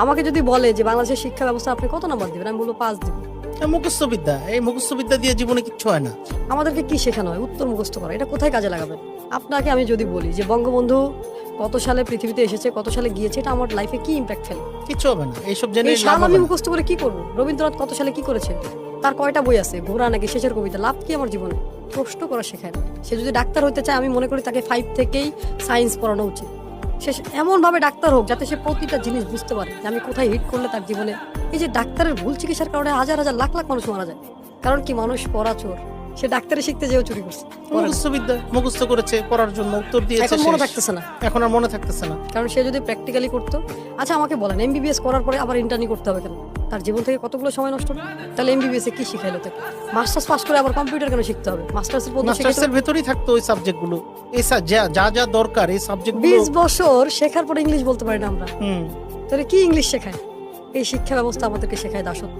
আমাকে যদি বলে যে বাংলাদেশের শিক্ষা ব্যবস্থা আপনি কত নাম্বার দিবেন, আমি বলবো 5 দিব। মুখস্থ বিদ্যা, এই মুখস্থ বিদ্যা দিয়ে জীবনে কিচ্ছু হয় না। আমাদেরকে কি শেখানো হয়? উত্তর মুখস্থ করা। এটা কোথায় কাজে লাগাবেন? আপনাকে আমি যদি বলি যে বঙ্গবন্ধু কত সালে পৃথিবীতে এসেছে, কত সালে গিয়েছে, এটা আমার লাইফে কি ইম্প্যাক্ট ফেলে? কিচ্ছু হবে না, এইসব জেনে এই লাভ সাল হবে আমি না। মুখস্থ করে কি করব? রবীন্দ্রনাথ কত সালে কি করেছে, তার কয়টা বই আছে, ঘোড়া নাকি শেষের কবিতা, লাভ কি আমার জীবনে? প্রশ্ন করা শেখায় না। সে যদি ডাক্তার হতে চায়, আমি মনে করি তাকে 5 থেকেই সায়েন্স পড়ানো উচিত। সে এমন ভাবে ডাক্তার হোক যাতে সে প্রতিটা জিনিস বুঝতে পারে যে আমি কোথায় হিট করলে তার জীবনে। এই যে ডাক্তারের ভুল চিকিৎসার কারণে হাজার হাজার লাখ লাখ মানুষ মারা যায়, কারণ কি? মানুষ পড়া চোর। সে ডাক্তারি শিখতে যেও চুরি করছে, মুখস্থ বিদ্যা মুখস্থ করেছে, পড়ার জন্য উত্তর দিয়েছে, এখন মনে শেষ। থাকতেছে না। এখন আর মনে থাকতেছে না। কারণ সে যদি প্র্যাকটিক্যালি করতো। আচ্ছা আমাকে বলেন, এমবিবিএস করার পরে আবার ইন্টার্নি করতে হবে কেন? তার জীবন থেকে কতগুলো সময় নষ্ট হবে। তাহলে এমবিবিএস এ কি শিখাইলো তাকে? মাস্টার্স পাস করে আবার কম্পিউটার কেন শিখতে হবে? মাস্টার্সের পদ্ধতি মাস্টার্সের ভেতরেই থাকতো ওই সাবজেক্টগুলো, এই যা যা দরকার এই সাবজেক্টগুলো। 20 বছর শেখার পরে ইংলিশ বলতে পারি না আমরা, তাহলে কি ইংলিশ শেখায়? এই শিক্ষা ব্যবস্থা আমাদেরকে শেখায় দাসত্ব।